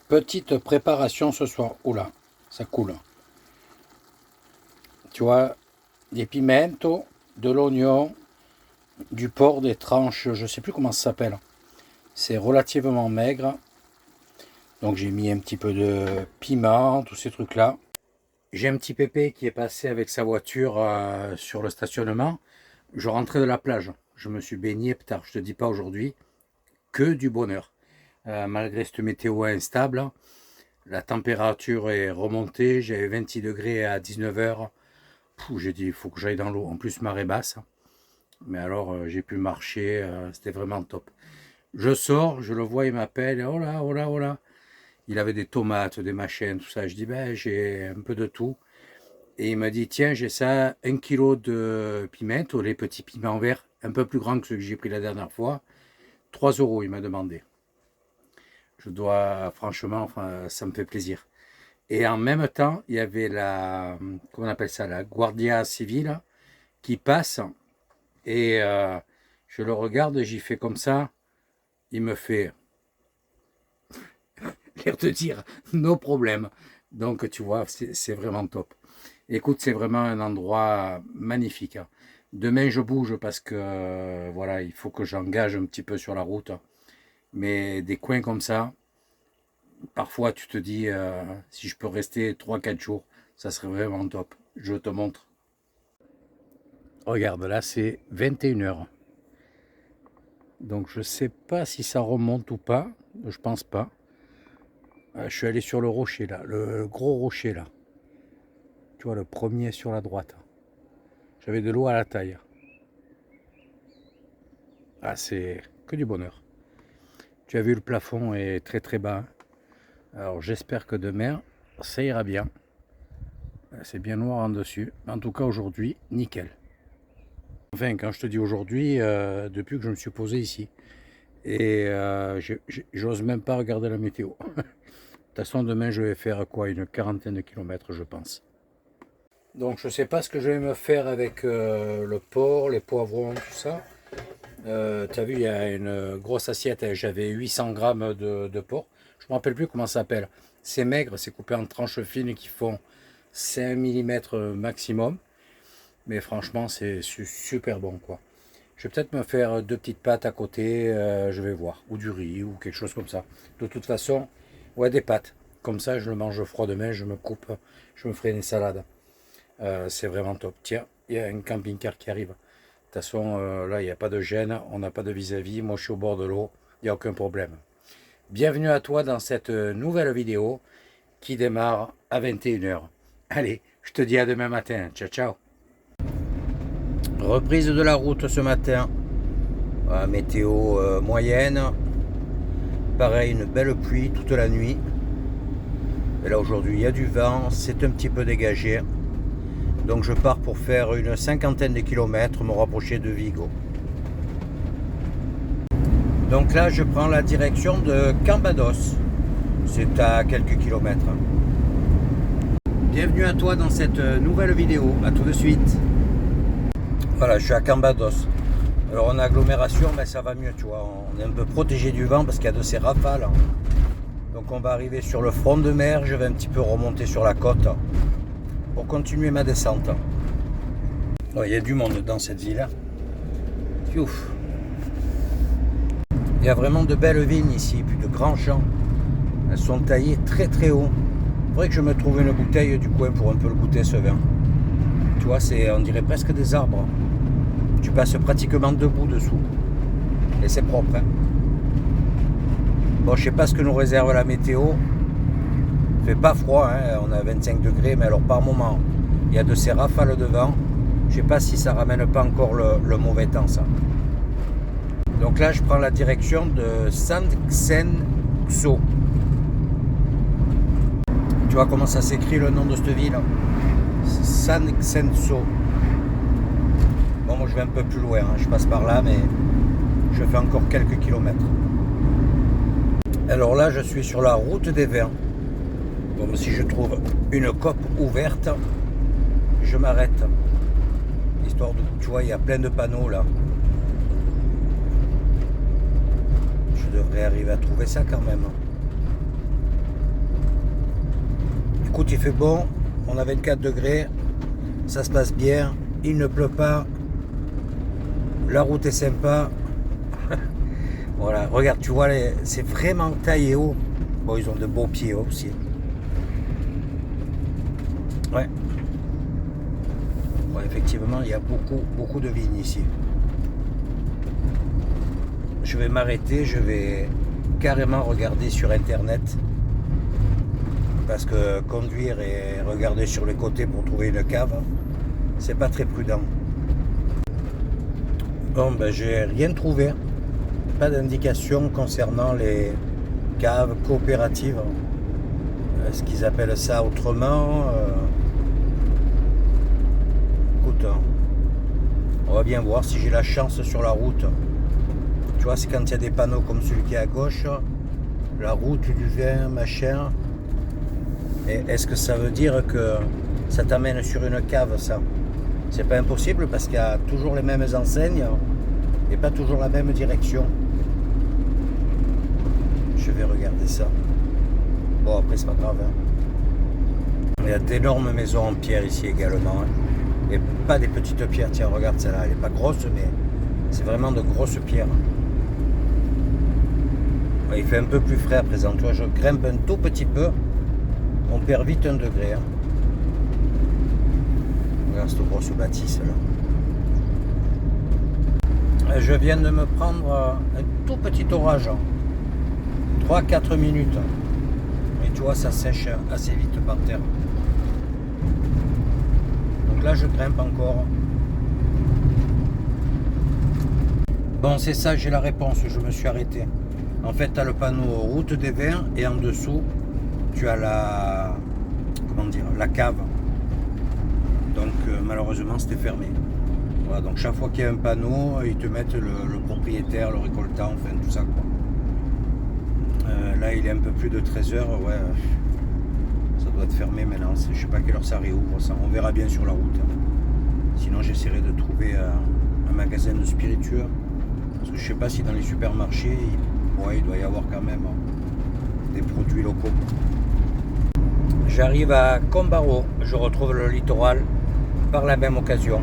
Petite préparation ce soir. Oula, ça coule. Tu vois, des pimento, de l'oignon, du porc, des tranches, je ne sais plus comment ça s'appelle. C'est relativement maigre. Donc j'ai mis un petit peu de piment, tous ces trucs-là. J'ai un petit pépé qui est passé avec sa voiture sur le stationnement. Je rentrais de la plage. Je me suis baigné, putain, je te dis pas aujourd'hui, que du bonheur. Malgré cette météo instable, la température est remontée. J'avais 26 degrés à 19h. J'ai dit, il faut que j'aille dans l'eau. En plus, marée basse. Mais alors, j'ai pu marcher. C'était vraiment top. Je sors, je le vois, il m'appelle. Oh là, oh là, oh là. Il avait des tomates, des machins, tout ça. Je dis, ben, j'ai un peu de tout. Et il m'a dit, tiens, j'ai ça, 1 kilo de pimento, les petits piments verts, un peu plus grands que ceux que j'ai pris la dernière fois. 3 euros, il m'a demandé. Je dois, franchement, enfin, ça me fait plaisir. Et en même temps, il y avait la, comment on appelle ça, la Guardia Civile qui passe. Et je le regarde, j'y fais comme ça. Il me fait l'air de dire, no problème. Donc, tu vois, c'est vraiment top. Écoute, c'est vraiment un endroit magnifique. Demain, je bouge parce que, voilà, il faut que j'engage un petit peu sur la route. Mais des coins comme ça, parfois, tu te dis, si je peux rester 3-4 jours, ça serait vraiment top. Je te montre. Regarde, là, c'est 21h. Donc, je ne sais pas si ça remonte ou pas. Je pense pas. Je suis allé sur le rocher, là. Le gros rocher, là. Tu vois, le premier sur la droite. J'avais de l'eau à la taille. Ah, c'est que du bonheur. Tu as vu, le plafond est très très bas. Alors, j'espère que demain, ça ira bien. C'est bien noir en dessus. En tout cas, aujourd'hui, nickel. Enfin, quand je te dis aujourd'hui, depuis que je me suis posé ici. Et j'ose même pas regarder la météo. De toute façon, demain, je vais faire quoi? Une quarantaine de kilomètres, je pense. Donc, je sais pas ce que je vais me faire avec le porc, les poivrons, tout ça. Tu as vu, il y a une grosse assiette. J'avais 800 grammes de porc. Je ne me rappelle plus comment ça s'appelle. C'est maigre, c'est coupé en tranches fines qui font 5 mm maximum. Mais franchement, c'est super bon, quoi. Je vais peut-être me faire 2 petites pâtes à côté, je vais voir. Ou du riz, ou quelque chose comme ça. De toute façon, ouais, des pâtes. Comme ça, je le mange froid demain, je me coupe, je me ferai une salade. C'est vraiment top. Tiens, il y a un camping-car qui arrive. De toute façon, là, il n'y a pas de gêne, on n'a pas de vis-à-vis. Moi, je suis au bord de l'eau, il n'y a aucun problème. Bienvenue à toi dans cette nouvelle vidéo qui démarre à 21h. Allez, je te dis à demain matin. Ciao, ciao. Reprise de la route ce matin. Météo moyenne. Pareil, une belle pluie toute la nuit. Et là, aujourd'hui, il y a du vent, c'est un petit peu dégagé. Donc je pars pour faire une cinquantaine de kilomètres, me rapprocher de Vigo. Donc là, je prends la direction de Cambados. C'est à quelques kilomètres. Bienvenue à toi dans cette nouvelle vidéo. A tout de suite. Voilà, je suis à Cambados. Alors en agglomération, mais ça va mieux, tu vois. On est un peu protégé du vent parce qu'il y a de ces rafales. Donc on va arriver sur le front de mer. Je vais un petit peu remonter sur la côte pour continuer ma descente. Oh, il y a du monde dans cette ville. Ouf. Il y a vraiment de belles vignes ici, puis de grands champs. Elles sont taillées très très haut. Il faudrait que je me trouve une bouteille du coin pour un peu le goûter ce vin. Tu vois, on dirait presque des arbres. Tu passes pratiquement debout dessous. Et c'est propre. Hein. Bon, je sais pas ce que nous réserve la météo. Il fait pas froid, hein. On a 25 degrés, mais alors par moment, il y a de ces rafales de vent. Je sais pas si ça ramène pas encore le mauvais temps, ça. Donc là, je prends la direction de San Xenxo. Tu vois comment ça s'écrit le nom de cette ville? San Xenxo. Bon, moi je vais un peu plus loin, hein. Je passe par là, mais je fais encore quelques kilomètres. Alors là, je suis sur la route des vins. Bon, si je trouve une cope ouverte, je m'arrête. Histoire de, tu vois, il y a plein de panneaux là. Je devrais arriver à trouver ça quand même. écoute, il fait bon, on a 24 degrés, ça se passe bien, il ne pleut pas, la route est sympa. Voilà, regarde, tu vois, c'est vraiment taillé haut. Bon, ils ont de beaux pieds aussi. Ouais. Ouais, effectivement, il y a beaucoup de vignes ici. Je vais m'arrêter, je vais carrément regarder sur internet. Parce que conduire et regarder sur les côtés pour trouver une cave, c'est pas très prudent. Bon, ben j'ai rien trouvé. Pas d'indication concernant les caves coopératives. Est-ce qu'ils appellent ça autrement? Écoute, on va bien voir si j'ai la chance sur la route. Tu vois, c'est quand il y a des panneaux comme celui qui est à gauche, la route du vin, machin. Et est-ce que ça veut dire que ça t'amène sur une cave, ça? C'est pas impossible parce qu'il y a toujours les mêmes enseignes et pas toujours la même direction. Je vais regarder ça. Bon, après, c'est pas grave. Hein. Il y a d'énormes maisons en pierre ici également. Hein. Et pas des petites pierres. Tiens, regarde celle-là. Elle est pas grosse, mais c'est vraiment de grosses pierres. Il fait un peu plus frais à présent. Tu vois, je grimpe un tout petit peu. On perd vite 1 degré. Hein. Regarde cette grosse bâtisse là. Je viens de me prendre un tout petit orage. 3-4 minutes. Et tu vois, ça sèche assez vite par terre. Donc là, je grimpe encore. Bon, c'est ça, j'ai la réponse. Je me suis arrêté. En fait, tu as le panneau route des vins et en dessous, tu as la cave. Donc malheureusement c'était fermé. Voilà, donc chaque fois qu'il y a un panneau, ils te mettent le propriétaire, le récoltant, enfin tout ça quoi. Là il est un peu plus de 13h, ouais, ça doit être fermé maintenant, je sais pas à quelle heure ça réouvre, ça. On verra bien sur la route. Sinon j'essaierai de trouver un magasin de spiritueux, parce que je sais pas si dans les supermarchés, il doit y avoir quand même des produits locaux. J'arrive à Combaro, je retrouve le littoral par la même occasion.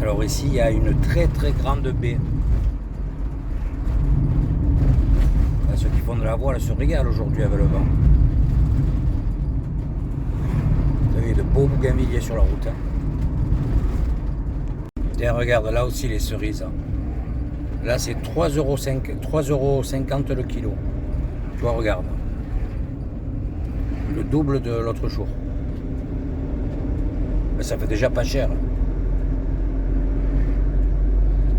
Alors ici il y a une très grande baie. Là, ceux qui font de la voile se régalent aujourd'hui avec le vent. Vous avez de beaux bougainvilliers sur la route. Hein. Tiens, regarde là aussi les cerises. Là c'est 3,50 € le kilo. Tu vois, regarde. Le double de l'autre jour. Mais ça fait déjà pas cher.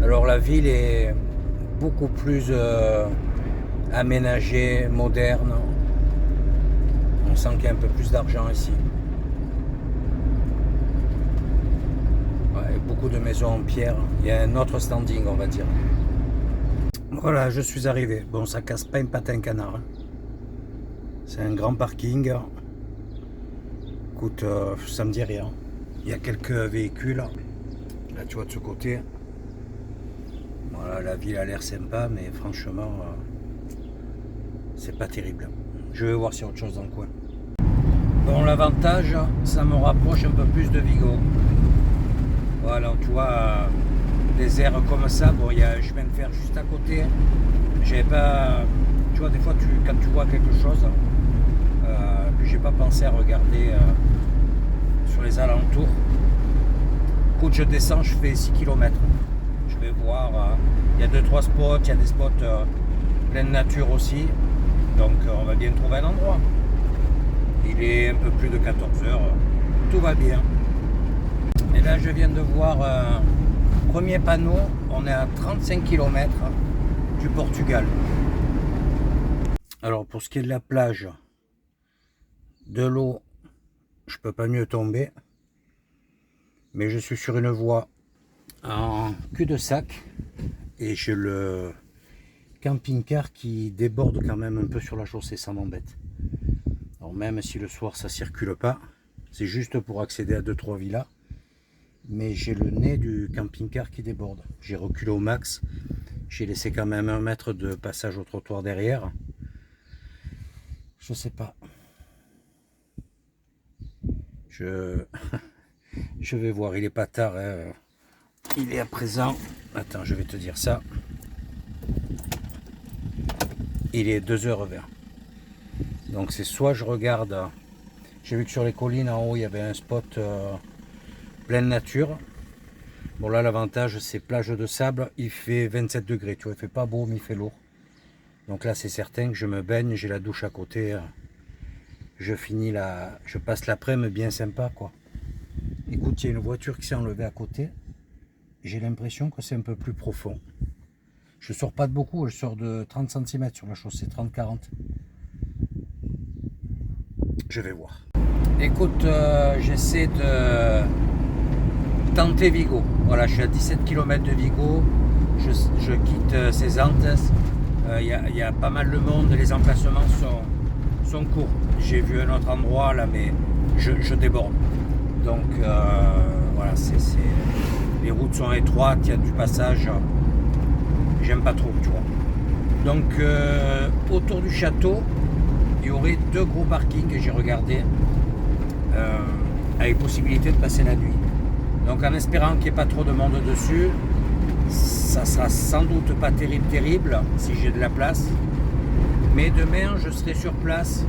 Alors la ville est beaucoup plus aménagée, moderne. On sent qu'il y a un peu plus d'argent ici. Ouais, beaucoup de maisons en pierre. Il y a un autre standing, on va dire. Voilà, je suis arrivé. Bon, ça casse pas une patte à un canard. Hein. C'est un grand parking. Écoute, ça me dit rien. Il y a quelques véhicules. Là, tu vois de ce côté. Voilà, la ville a l'air sympa, mais franchement, c'est pas terrible. Je vais voir s'il y a autre chose dans le coin. Bon, l'avantage, ça me rapproche un peu plus de Vigo. Voilà, tu vois, des aires comme ça. Bon, il y a un chemin de fer juste à côté. J'avais pas. Tu vois, des fois, quand tu vois quelque chose, puis j'ai pas pensé à regarder sur les alentours. Écoute, je descends, je fais 6 km. Je vais voir, il y a 2-3 spots, il y a des spots pleine nature aussi. Donc on va bien trouver un endroit. Il est un peu plus de 14h, tout va bien. Et là je viens de voir un premier panneau, on est à 35 km du Portugal. Alors pour ce qui est de la plage, de l'eau, je peux pas mieux tomber. Mais je suis sur une voie en cul-de-sac et j'ai le camping-car qui déborde quand même un peu sur la chaussée, ça m'embête. Alors même si le soir ça circule pas, c'est juste pour accéder à 2-3 villas, mais j'ai le nez du camping-car qui déborde. J'ai reculé au max, j'ai laissé quand même 1 mètre de passage au trottoir derrière. Je sais pas. Je vais voir, il est pas tard. Hein. Il est à présent. Attends, je vais te dire ça. Il est 2h20. Donc c'est soit je regarde. J'ai vu que sur les collines en haut il y avait un spot pleine nature. Bon là l'avantage c'est plage de sable, il fait 27 degrés, tu vois, il fait pas beau mais il fait lourd. Donc là c'est certain que je me baigne, j'ai la douche à côté. Je passe l'après-midi bien sympa quoi. Écoute, il y a une voiture qui s'est enlevée à côté. J'ai l'impression que c'est un peu plus profond. Je sors pas de beaucoup, je sors de 30 cm sur la chaussée, 30-40. Je vais voir. Écoute, j'essaie de tenter Vigo. Voilà, je suis à 17 km de Vigo. Je quitte Cézantes. Il y a pas mal de monde, les emplacements sont courts. J'ai vu un autre endroit là, mais je déborde. Donc voilà, les routes sont étroites, il y a du passage. J'aime pas trop, tu vois. Donc autour du château, il y aurait 2 gros parkings que j'ai regardé avec possibilité de passer la nuit. Donc en espérant qu'il n'y ait pas trop de monde dessus, ça sera sans doute pas terrible si j'ai de la place. Mais demain je serai sur place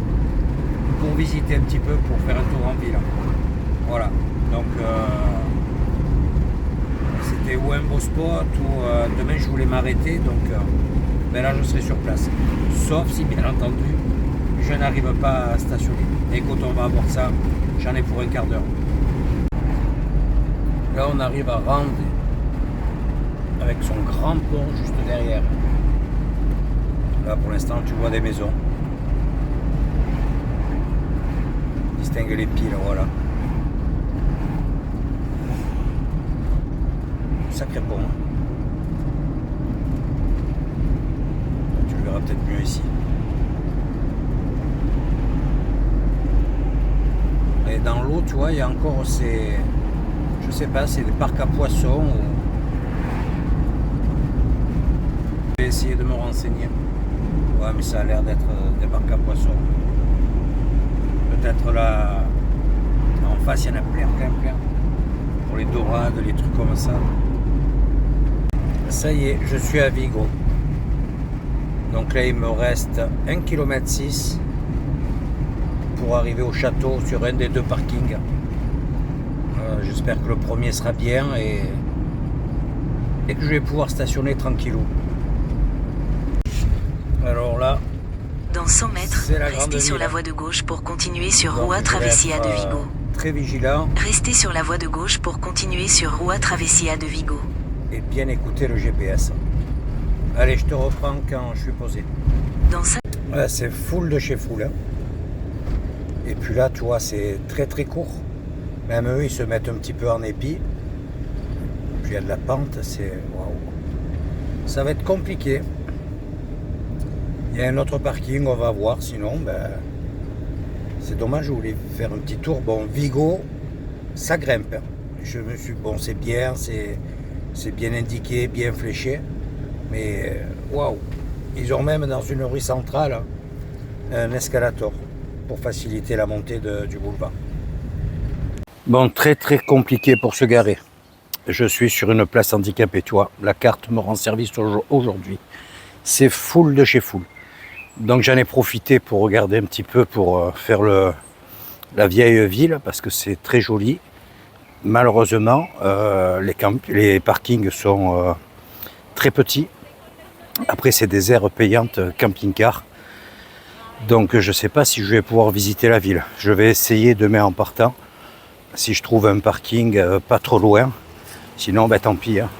pour visiter un petit peu, pour faire un tour en ville. Voilà. Donc c'était ou un beau spot ou demain je voulais m'arrêter, donc ben là je serai sur place. Sauf si bien entendu je n'arrive pas à stationner. Et quand on va voir ça, j'en ai pour un quart d'heure. Là on arrive à Rende avec son grand pont juste derrière. Là pour l'instant tu vois des maisons. Distingue les piles, voilà. Sacré pont. Tu le verras peut-être mieux ici. Et dans l'eau, tu vois, il y a encore ces... Je sais pas, c'est des parcs à poissons ou... Je vais essayer de me renseigner. Ouais, mais ça a l'air d'être des parcs à poissons. Peut-être là... En face, il y en a plein. Pour les dorades, les trucs comme ça. Ça y est, je suis à Vigo. Donc là, il me reste 1,6 km pour arriver au château sur un des 2 parkings. J'espère que le premier sera bien et que je vais pouvoir stationner tranquillou. Alors là, dans 100 mètres, restez sur la voie de gauche pour continuer sur Rua Travessia de Vigo. Très vigilant. Restez sur la voie de gauche pour continuer sur Rua Travessia de Vigo. Et bien écouter le GPS. Allez, je te reprends quand je suis posé. Ouais, c'est full de chez full. Hein. Et puis là, tu vois, c'est très court. Même eux, ils se mettent un petit peu en épi. Puis il y a de la pente, c'est... Waouh. Ça va être compliqué. Il y a un autre parking, on va voir. Sinon, ben... C'est dommage, je voulais faire un petit tour. Bon, Vigo, ça grimpe. Je me suis... Bon, c'est bien, c'est bien indiqué, bien fléché. Mais, waouh. Ils ont même dans une rue centrale un escalator pour faciliter la montée du boulevard. Bon, très compliqué pour se garer. Je suis sur une place handicapée, tu vois. La carte me rend service aujourd'hui. C'est full de chez full. Donc j'en ai profité pour regarder un petit peu, pour faire la vieille ville, parce que c'est très joli. Malheureusement, les parkings sont très petits. Après, c'est des aires payantes camping-car. Donc je ne sais pas si je vais pouvoir visiter la ville. Je vais essayer demain en partant, si je trouve un parking pas trop loin. Sinon, ben, tant pis. Hein.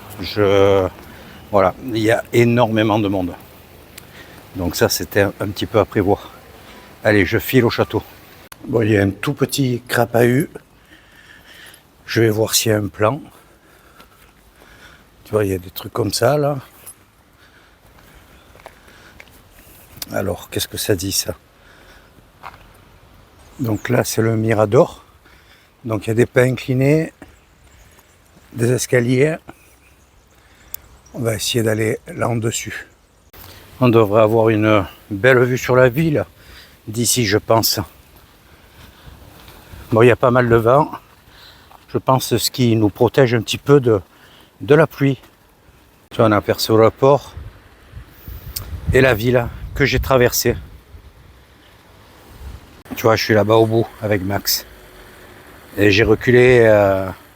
Voilà, il y a énormément de monde. Donc ça, c'était un petit peu à prévoir. Allez, je file au château. Bon, il y a un tout petit crapahut. Je vais voir s'il y a un plan. Tu vois, il y a des trucs comme ça, là. Alors, qu'est-ce que ça dit, ça? Donc là, c'est le Mirador. Donc, il y a des pas inclinés, des escaliers. On va essayer d'aller là en dessus. On devrait avoir une belle vue sur la ville d'ici, je pense. Bon, il y a pas mal de vent. Je pense ce qui nous protège un petit peu de la pluie. Tu vois, on aperçoit le port et la ville que j'ai traversée. Tu vois, je suis là-bas au bout avec Max. Et j'ai reculé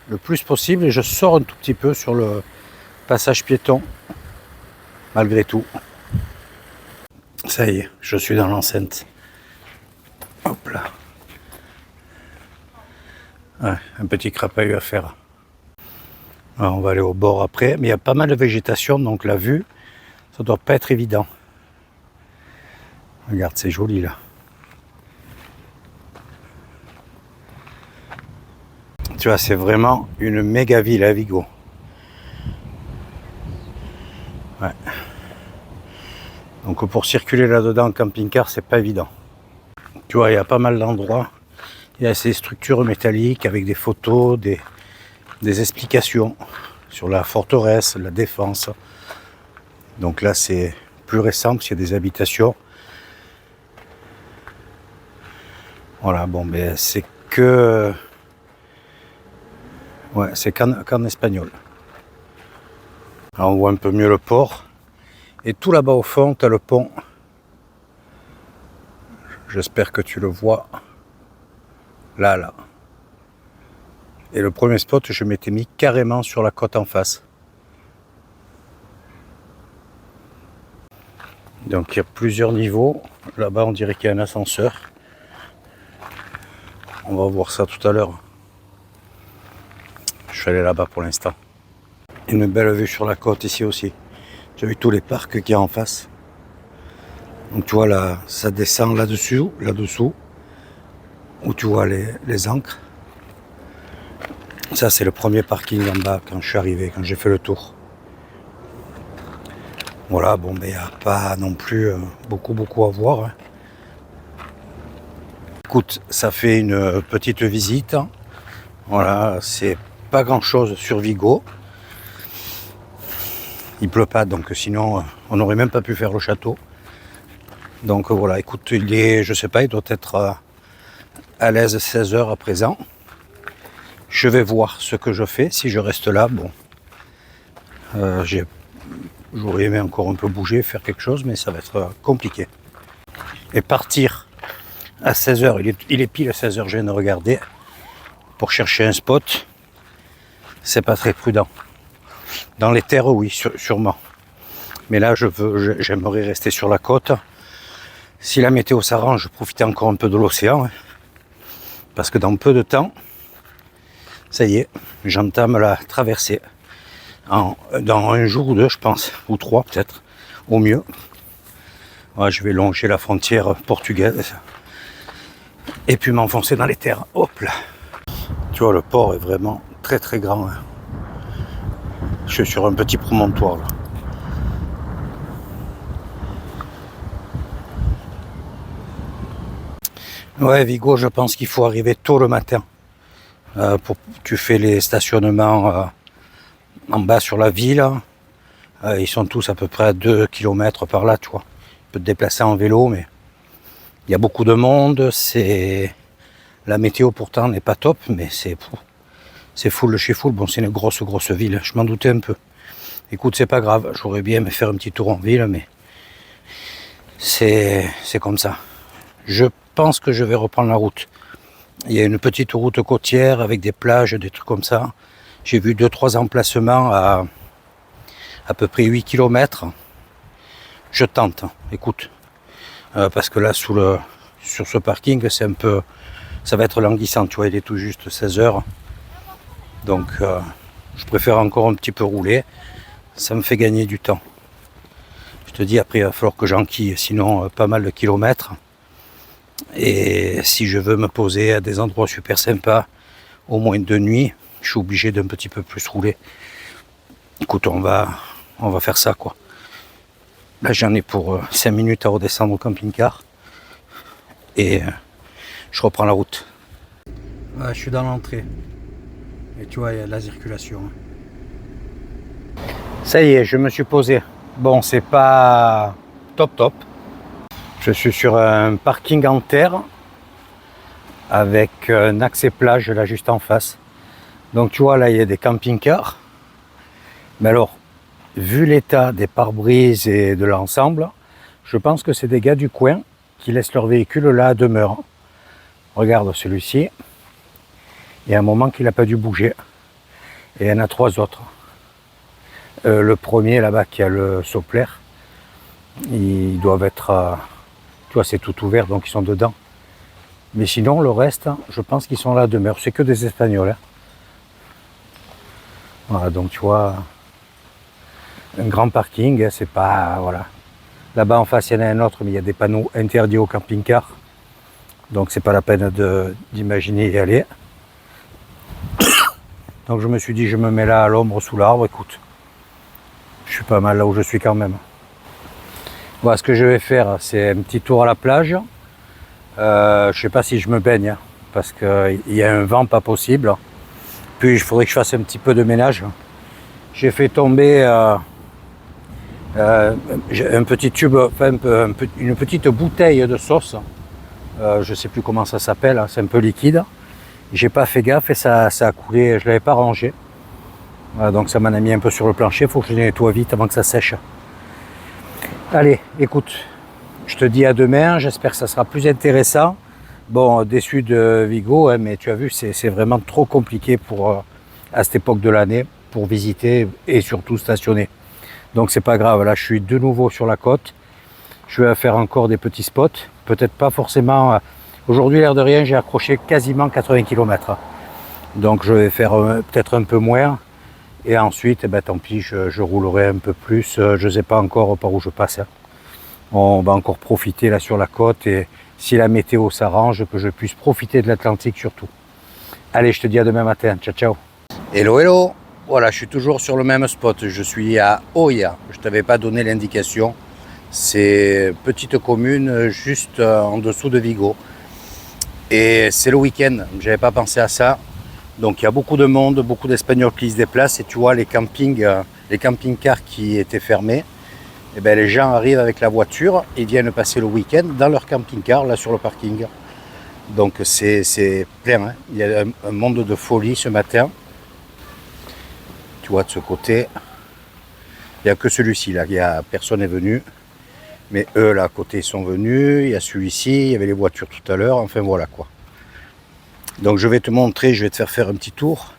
le plus possible et je sors un tout petit peu sur le passage piéton. Malgré tout. Ça y est, je suis dans l'enceinte. Hop là. Ouais, un petit crapahut à faire. Alors, on va aller au bord après, mais il y a pas mal de végétation, donc la vue, ça doit pas être évident. Regarde, c'est joli là. Tu vois, c'est vraiment une méga ville à Vigo. Ouais. Donc pour circuler là-dedans en camping-car, c'est pas évident. Tu vois, il y a pas mal d'endroits. Il y a ces structures métalliques avec des photos, des explications sur la forteresse, la défense. Donc là, c'est plus récent parce qu'il y a des habitations. Voilà, bon, ben c'est que... Ouais, c'est qu'en espagnol. Alors, on voit un peu mieux le port. Et tout là-bas au fond, tu as le pont. J'espère que tu le vois. Là. Et le premier spot, je m'étais mis carrément sur la côte en face. Donc il y a plusieurs niveaux. Là-bas, on dirait qu'il y a un ascenseur. On va voir ça tout à l'heure. Je suis allé là-bas pour l'instant. Une belle vue sur la côte ici aussi. J'ai vu tous les parcs qu'il y a en face. Donc tu vois là, ça descend là-dessous, où tu vois les ancres. Ça c'est le premier parking en bas quand je suis arrivé, quand j'ai fait le tour. Voilà, bon ben il n'y a pas non plus beaucoup à voir. Hein. Écoute, ça fait une petite visite. Voilà, c'est pas grand chose sur Vigo. Il pleut pas, donc sinon on n'aurait même pas pu faire le château. Donc voilà, écoute, il est, je sais pas, il doit être à l'aise 16 heures à présent. Je vais voir ce que je fais. Si je reste là, bon, j'aurais aimé encore un peu bouger, faire quelque chose, mais ça va être compliqué. Et partir à 16 heures, il est pile à 16 heures, je viens de regarder, pour chercher un spot, c'est pas très prudent. Dans les terres, oui, sûrement. Mais là, j'aimerais rester sur la côte. Si la météo s'arrange, profiter encore un peu de l'océan. Hein, parce que dans peu de temps, ça y est, j'entame la traversée. Dans un jour ou deux, je pense, ou 3 peut-être, au mieux. Ouais, je vais longer la frontière portugaise. Et puis m'enfoncer dans les terres. Hop là. Tu vois, le port est vraiment très très grand. Hein. Je suis sur un petit promontoire là. Ouais, Vigo, je pense qu'il faut arriver tôt le matin. Tu fais les stationnements en bas sur la ville. Ils sont tous à peu près à 2 km par là, tu vois. Tu peux te déplacer en vélo, mais il y a beaucoup de monde. La météo pourtant n'est pas top, mais c'est full de chez full. Bon, c'est une grosse ville, je m'en doutais un peu. Écoute, c'est pas grave, j'aurais bien aimé faire un petit tour en ville, mais c'est comme ça. Je pense que je vais reprendre la route. Il y a une petite route côtière avec des plages, des trucs comme ça. J'ai vu 2-3 emplacements à peu près 8 km. Je tente, écoute. Parce que là, sur ce parking, c'est un peu... Ça va être languissant, tu vois, il est tout juste 16 heures. Donc, je préfère encore un petit peu rouler. Ça me fait gagner du temps. Je te dis, après, il va falloir que j'enquille, sinon pas mal de kilomètres. Et si je veux me poser à des endroits super sympas, au moins de nuit, je suis obligé d'un petit peu plus rouler. Écoute, on va faire ça, quoi. Là, j'en ai pour 5 minutes à redescendre au camping-car. Et je reprends la route. Ouais, je suis dans l'entrée. Et tu vois, il y a de la circulation. Ça y est, je me suis posé. Bon, c'est pas top. Je suis sur un parking en terre. avec un accès plage là juste en face. Donc tu vois, là il y a des camping-cars. Mais alors, vu l'état des pare-brises et de l'ensemble, je pense que c'est des gars du coin qui laissent leur véhicule là à demeure. Regarde celui-ci. Il y a un moment qu'il n'a pas dû bouger. Et il y en a 3 autres. Le premier là-bas qui a le soupler, ils doivent être... tu vois, c'est tout ouvert, donc ils sont dedans. Mais sinon, le reste, je pense qu'ils sont là à demeure. C'est que des Espagnols. Hein. Voilà, donc tu vois, un grand parking, hein, c'est pas... Voilà. Là-bas en face, il y en a un autre, mais il y a des panneaux interdits au camping-car. Donc c'est pas la peine d'imaginer y aller. Donc je me suis dit, je me mets là à l'ombre sous l'arbre, écoute. Je suis pas mal là où je suis quand même. Voilà, ce que je vais faire, c'est un petit tour à la plage. Je sais pas si je me baigne, hein, parce qu'il y a un vent pas possible. Puis il faudrait que je fasse un petit peu de ménage. J'ai fait tomber un petit tube, enfin une petite bouteille de sauce. Je sais plus comment ça s'appelle, c'est un peu liquide. J'ai pas fait gaffe et ça a coulé, je l'avais pas rangé. Voilà, donc ça m'en a mis un peu sur le plancher, il faut que je le nettoie vite avant que ça sèche. Allez, écoute, je te dis à demain, j'espère que ça sera plus intéressant. Bon, déçu de Vigo, hein, mais tu as vu, c'est vraiment trop compliqué pour, à cette époque de l'année pour visiter et surtout stationner. Donc c'est pas grave, là je suis de nouveau sur la côte. Je vais faire encore des petits spots, peut-être pas forcément... Aujourd'hui, l'air de rien, j'ai accroché quasiment 80 km. Donc je vais faire peut-être un peu moins. Et ensuite, eh ben, tant pis, je roulerai un peu plus. Je ne sais pas encore par où je passe. Hein. On va encore profiter là sur la côte. Et si la météo s'arrange, que je puisse profiter de l'Atlantique surtout. Allez, je te dis à demain matin. Ciao, ciao. Hello, hello. Voilà, je suis toujours sur le même spot. Je suis à Oia. Je ne t'avais pas donné l'indication. C'est une petite commune juste en dessous de Vigo. Et c'est le week-end, j'avais pas pensé à ça. Donc il y a beaucoup de monde, beaucoup d'Espagnols qui se déplacent. Et tu vois les camping-cars qui étaient fermés. Et ben, les gens arrivent avec la voiture, ils viennent passer le week-end dans leur camping-car, là sur le parking. Donc c'est plein, hein. Il y a un monde de folie ce matin. Tu vois de ce côté, il n'y a que celui-ci là, personne n'est venu. Mais eux, là, à côté, ils sont venus. Il y a celui-ci, il y avait les voitures tout à l'heure. Enfin, voilà, quoi. Donc, je vais te montrer, je vais te faire un petit tour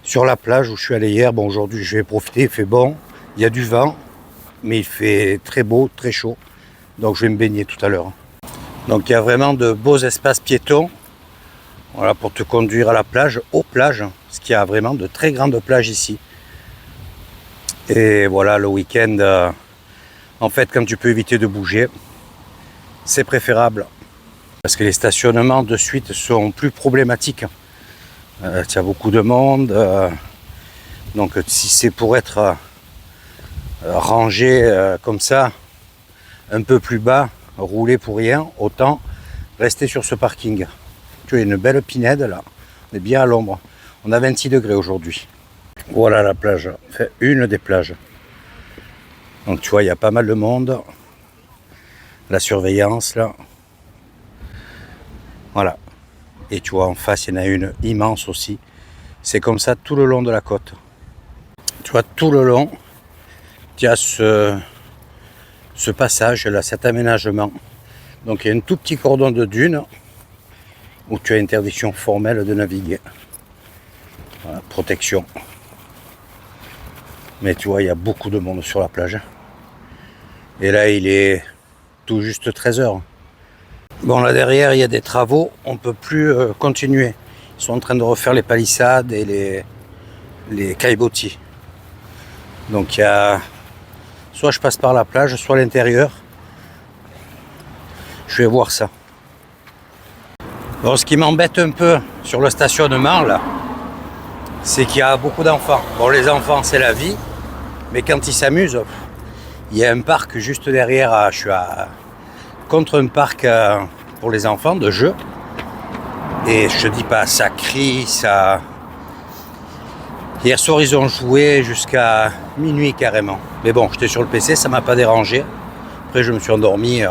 sur la plage où je suis allé hier. Bon, aujourd'hui, je vais profiter, il fait bon. Il y a du vent, mais il fait très beau, très chaud. Donc, je vais me baigner tout à l'heure. Donc, il y a vraiment de beaux espaces piétons. Voilà, pour te conduire à la plage, aux plages. Parce qu'il y a vraiment de très grandes plages ici. Et voilà, le week-end... En fait, quand tu peux éviter de bouger, c'est préférable. Parce que les stationnements de suite sont plus problématiques. Il y a beaucoup de monde. Donc si c'est pour être rangé comme ça, un peu plus bas, rouler pour rien, autant rester sur ce parking. Tu as une belle pinède là. On est bien à l'ombre. On a 26 degrés aujourd'hui. Voilà la plage. Enfin, une des plages. Donc tu vois, il y a pas mal de monde. La surveillance là. Voilà. Et tu vois, en face, il y en a une immense aussi. C'est comme ça tout le long de la côte. Tu vois, tout le long, tu as ce passage là, cet aménagement. Donc il y a un tout petit cordon de dunes où tu as interdiction formelle de naviguer. Voilà, protection. Mais tu vois, il y a beaucoup de monde sur la plage. Et là, il est tout juste 13 h. Bon, là derrière, il y a des travaux. On ne peut plus continuer. Ils sont en train de refaire les palissades et les caillebotis. Donc, il y a... Soit je passe par la plage, soit l'intérieur. Je vais voir ça. Bon, ce qui m'embête un peu sur le stationnement, là, c'est qu'il y a beaucoup d'enfants. Bon, les enfants, c'est la vie. Mais quand ils s'amusent, il y a un parc juste derrière. Je suis contre un parc pour les enfants de jeux. Et je te dis pas, ça crie, ça... Hier soir, ils ont joué jusqu'à minuit carrément. Mais bon, j'étais sur le PC, ça m'a pas dérangé. Après, je me suis endormi.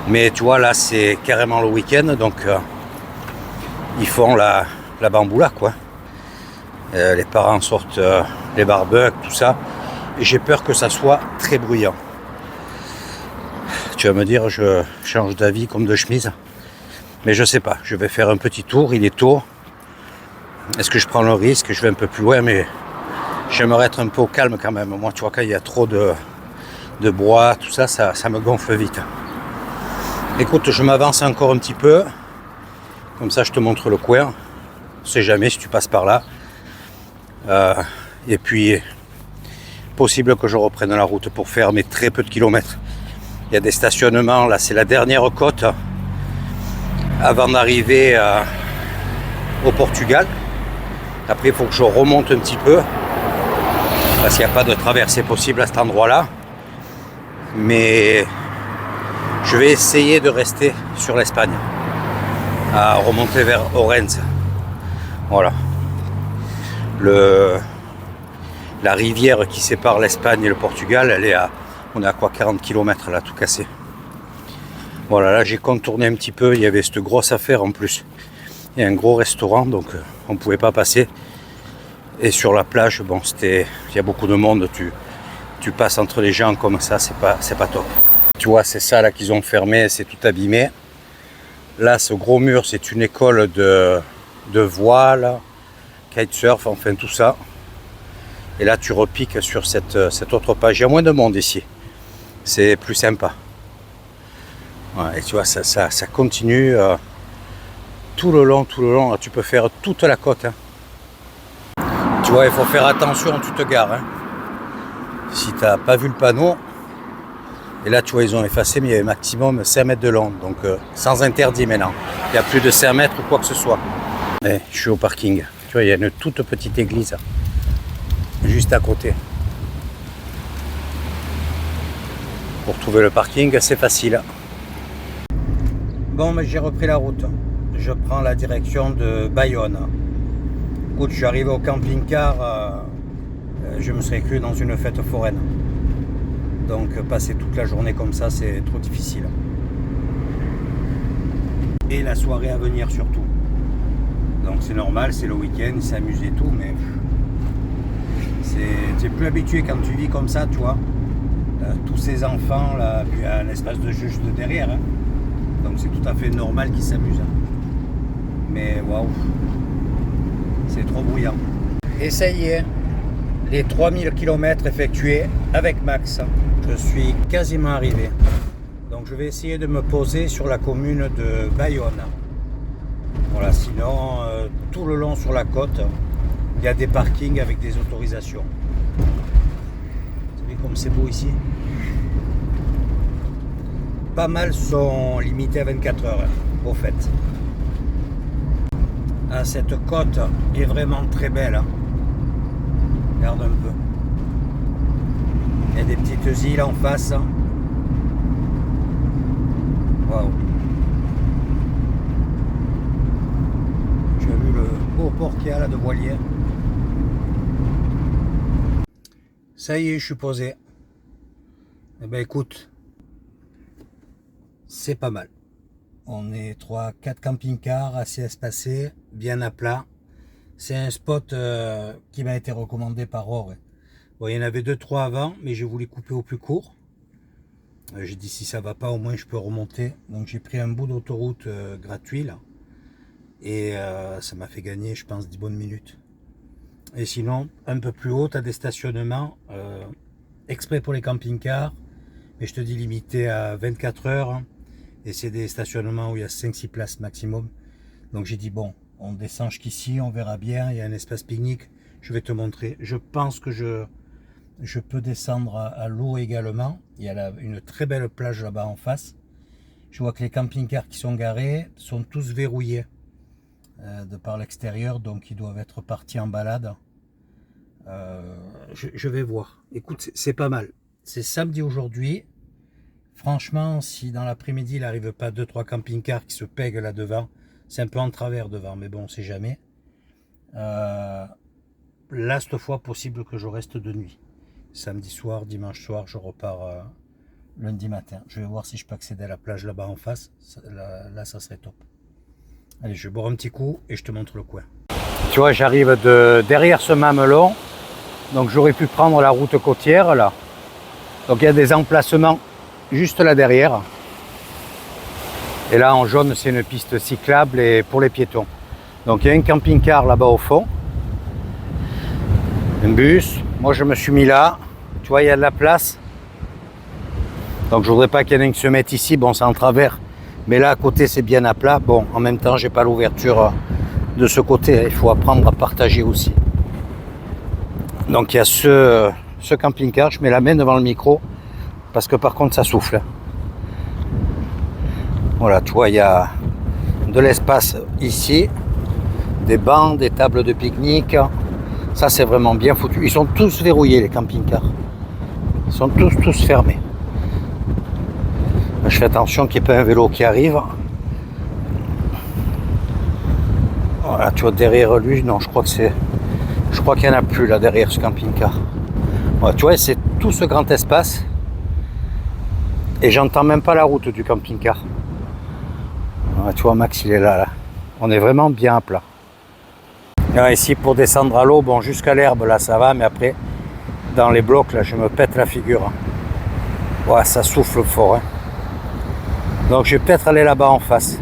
Mais tu vois, là, c'est carrément le week-end. Donc, ils font la bamboula, quoi. Les parents sortent les barbecues, tout ça. Et j'ai peur que ça soit très bruyant. Tu vas me dire, je change d'avis comme de chemise. Mais je sais pas, je vais faire un petit tour, il est tôt. Est-ce que je prends le risque? Je vais un peu plus loin, mais j'aimerais être un peu au calme quand même. Moi, tu vois, quand il y a trop de bois, tout ça, ça me gonfle vite. Écoute, je m'avance encore un petit peu. Comme ça, je te montre le coin. On sait jamais si tu passes par là. Et puis, possible que je reprenne la route pour faire mes très peu de kilomètres. Il y a des stationnements, là, c'est la dernière côte avant d'arriver au Portugal. Après, il faut que je remonte un petit peu parce qu'il n'y a pas de traversée possible à cet endroit-là. Mais je vais essayer de rester sur l'Espagne, à remonter vers Orense. Voilà. La rivière qui sépare l'Espagne et le Portugal, on est à quoi, 40 km là, tout cassé. Voilà, là j'ai contourné un petit peu, il y avait cette grosse affaire en plus. Il y a un gros restaurant, donc on ne pouvait pas passer. Et sur la plage, bon, il y a beaucoup de monde, tu passes entre les gens comme ça, c'est pas top. Tu vois, c'est ça là qu'ils ont fermé, c'est tout abîmé. Là, ce gros mur, c'est une école de voile, kitesurf, enfin tout ça. Et là, tu repiques sur cette autre page. Il y a moins de monde ici. C'est plus sympa. Ouais, et tu vois, ça continue tout le long. Tu peux faire toute la côte. Hein. Tu vois, il faut faire attention, tu te gares. Hein. Si tu n'as pas vu le panneau, et là, tu vois, ils ont effacé, mais il y avait maximum 5 mètres de long. Donc, sans interdit maintenant. Il n'y a plus de 5 mètres ou quoi que ce soit. Et je suis au parking. Tu vois, il y a une toute petite église juste à côté. Pour trouver le parking, c'est facile. Bon, mais j'ai repris la route. Je prends la direction de Bayonne. Écoute, je suis arrivé au camping-car, je me serais cru dans une fête foraine. Donc passer toute la journée comme ça, c'est trop difficile. Et la soirée à venir surtout. Donc c'est normal, c'est le week-end, ils s'amusent et tout, mais tu es plus habitué quand tu vis comme ça, tu vois. Tous ces enfants, là, puis il y a un espace de juge de derrière. Hein. Donc c'est tout à fait normal qu'ils s'amusent. Mais waouh, c'est trop bruyant. Et ça y est, les 3000 km effectués avec Max. Je suis quasiment arrivé. Donc je vais essayer de me poser sur la commune de Bayonne. Voilà, sinon, tout le long sur la côte, il y a des parkings avec des autorisations. Vous savez comme c'est beau ici. Pas mal sont limités à 24 heures, au fait. Ah, cette côte est vraiment très belle. Hein. Regarde un peu. Il y a des petites îles en face. Waouh. Tu as vu le beau port qu'il y a là de voilier. Ça y est, je suis posé. Eh ben écoute, c'est pas mal. On est 3-4 camping-cars assez espacés, bien à plat. C'est un spot qui m'a été recommandé par Aure. Bon, il y en avait 2-3 avant, mais j'ai voulu couper au plus court. J'ai dit si ça va pas, au moins je peux remonter. Donc j'ai pris un bout d'autoroute gratuit là. Et ça m'a fait gagner, je pense, 10 bonnes minutes. Et sinon, un peu plus haut, tu as des stationnements exprès pour les camping-cars. Mais je te dis limité à 24 heures. Et c'est des stationnements où il y a 5-6 places maximum. Donc j'ai dit bon, on descend jusqu'ici, on verra bien. Il y a un espace pique-nique, je vais te montrer. Je pense que je peux descendre à l'eau également. Il y a une très belle plage là-bas en face. Je vois que les camping-cars qui sont garés sont tous verrouillés de par l'extérieur. Donc ils doivent être partis en balade. Je vais voir. Écoute, c'est pas mal. C'est samedi aujourd'hui. Franchement, si dans l'après-midi, il n'arrive pas 2-3 camping-cars qui se pèguent là devant, c'est un peu en travers devant, mais bon, on ne sait jamais. Là, cette fois, possible que je reste de nuit. Samedi soir, dimanche soir, je repars lundi matin. Je vais voir si je peux accéder à la plage là-bas en face. Là, ça serait top. Allez, je vais boire un petit coup et je te montre le coin. Tu vois, j'arrive de derrière ce mamelon. Donc j'aurais pu prendre la route côtière là. Donc il y a des emplacements juste là derrière. Et là en jaune, c'est une piste cyclable et pour les piétons. Donc il y a un camping-car là-bas au fond. Un bus. Moi je me suis mis là. Tu vois, il y a de la place. Donc je voudrais pas qu'il y en ait qui se mettent ici. Bon, c'est en travers. Mais là à côté, c'est bien à plat. Bon, en même temps, j'ai pas l'ouverture de ce côté. Il faut apprendre à partager aussi. Donc il y a ce camping-car. Je mets la main devant le micro. Parce que par contre, ça souffle. Voilà, tu vois, il y a de l'espace ici. Des bancs, des tables de pique-nique. Ça, c'est vraiment bien foutu. Ils sont tous verrouillés, les camping-cars. Ils sont tous fermés. Je fais attention qu'il n'y ait pas un vélo qui arrive. Voilà, tu vois, derrière lui, non, je crois qu'il n'y en a plus là, derrière ce camping-car. Voilà, tu vois, c'est tout ce grand espace. Et j'entends même pas la route du camping-car. Voilà, tu vois, Max, il est là. On est vraiment bien à plat. Là, ici, pour descendre à l'eau, bon, jusqu'à l'herbe, là, ça va. Mais après, dans les blocs, là, je me pète la figure. Ouais, ça souffle fort. Hein. Donc je vais peut-être aller là-bas en face.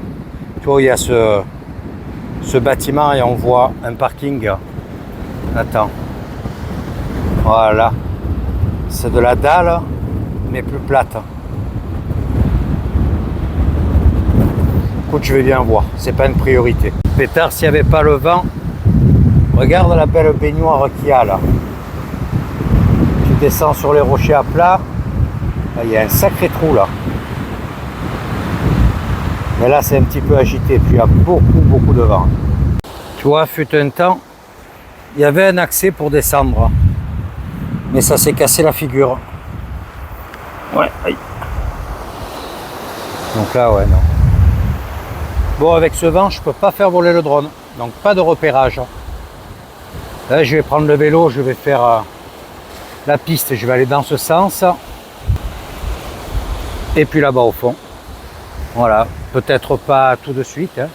Tu vois, il y a ce bâtiment et on voit un parking. Attends. Voilà. C'est de la dalle, mais plus plate. Écoute, je vais bien voir. C'est pas une priorité. Pétard, s'il n'y avait pas le vent, regarde la belle baignoire qu'il y a là. Tu descends sur les rochers à plat. Là, il y a un sacré trou là. Mais là, c'est un petit peu agité, puis il y a beaucoup de vent. Tu vois, fut un temps, il y avait un accès pour descendre. Mais ça s'est cassé la figure. Ouais, aïe. Donc là, ouais, non. Bon, avec ce vent, je ne peux pas faire voler le drone. Donc, pas de repérage. Là, je vais prendre le vélo, je vais faire la piste. Je vais aller dans ce sens. Et puis là-bas au fond. Voilà. Peut-être pas tout de suite. Hein.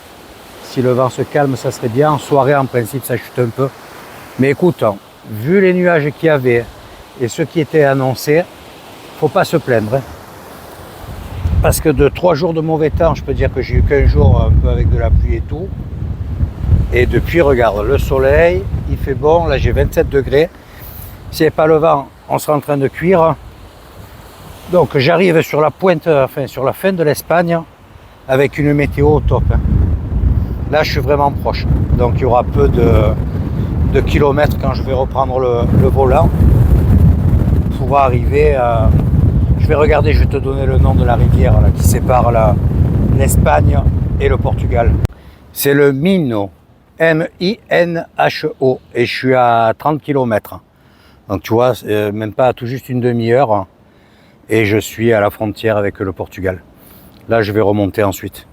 Si le vent se calme, ça serait bien. En soirée, en principe, ça chute un peu. Mais écoute, vu les nuages qu'il y avait et ce qui était annoncé, faut pas se plaindre. Hein. Parce que de 3 jours de mauvais temps, je peux dire que j'ai eu qu'un jour un peu avec de la pluie et tout. Et depuis, regarde, le soleil, il fait bon. Là, j'ai 27 degrés. S'il n'y avait pas le vent, on serait en train de cuire. Donc, j'arrive sur la pointe, enfin, sur la fin de l'Espagne. Avec une météo au top. Là, je suis vraiment proche. Donc, il y aura peu de kilomètres quand je vais reprendre le volant. Pour arriver à... Je vais regarder, je vais te donner le nom de la rivière là, qui sépare l'Espagne et le Portugal. C'est le Minho. M-I-N-H-O. Et je suis à 30 km. Donc, tu vois, même pas tout juste une demi-heure. Et je suis à la frontière avec le Portugal. Là, je vais remonter ensuite.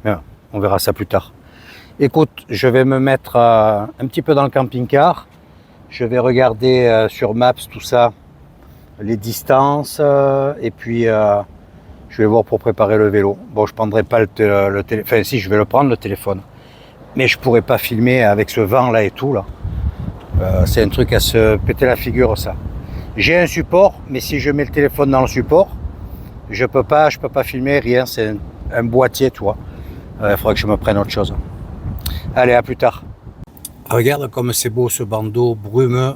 On verra ça plus tard. Écoute, je vais me mettre un petit peu dans le camping-car. Je vais regarder sur Maps tout ça, les distances. Et puis, je vais voir pour préparer le vélo. Bon, je ne prendrai pas le téléphone. Enfin, si, je vais le prendre, le téléphone. Mais je ne pourrai pas filmer avec ce vent là et tout. Là. C'est un truc à se péter la figure, ça. J'ai un support, mais si je mets le téléphone dans le support, je peux pas filmer, rien. C'est un boîtier, tu vois. Il faudrait que je me prenne autre chose. Allez, à plus tard. Regarde comme c'est beau ce bandeau brumeux.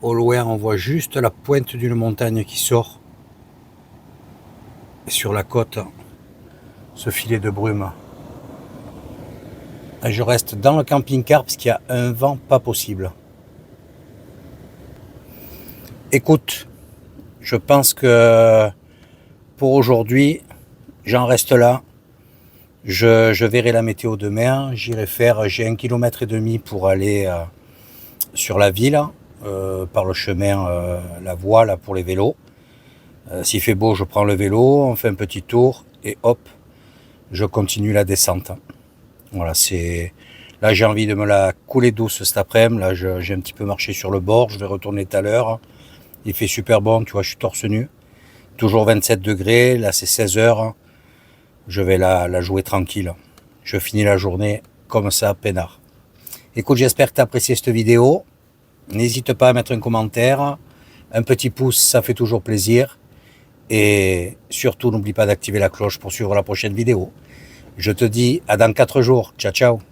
Au loin, on voit juste la pointe d'une montagne qui sort. Et sur la côte, ce filet de brume. Et je reste dans le camping-car parce qu'il y a un vent pas possible. Écoute, je pense que pour aujourd'hui, j'en reste là. Je verrai la météo demain. J'ai 1,5 km pour aller sur la ville, par le chemin, la voie là, pour les vélos. S'il fait beau, je prends le vélo, on fait un petit tour et hop, je continue la descente. Voilà, là j'ai envie de me la couler douce cet après-midi. Là j'ai un petit peu marché sur le bord, je vais retourner tout à l'heure. Il fait super bon, tu vois, je suis torse nu. Toujours 27 degrés, là c'est 16 heures. Je vais la jouer tranquille. Je finis la journée comme ça, peinard. Écoute, j'espère que tu as apprécié cette vidéo. N'hésite pas à mettre un commentaire. Un petit pouce, ça fait toujours plaisir. Et surtout, n'oublie pas d'activer la cloche pour suivre la prochaine vidéo. Je te dis à dans 4 jours. Ciao, ciao.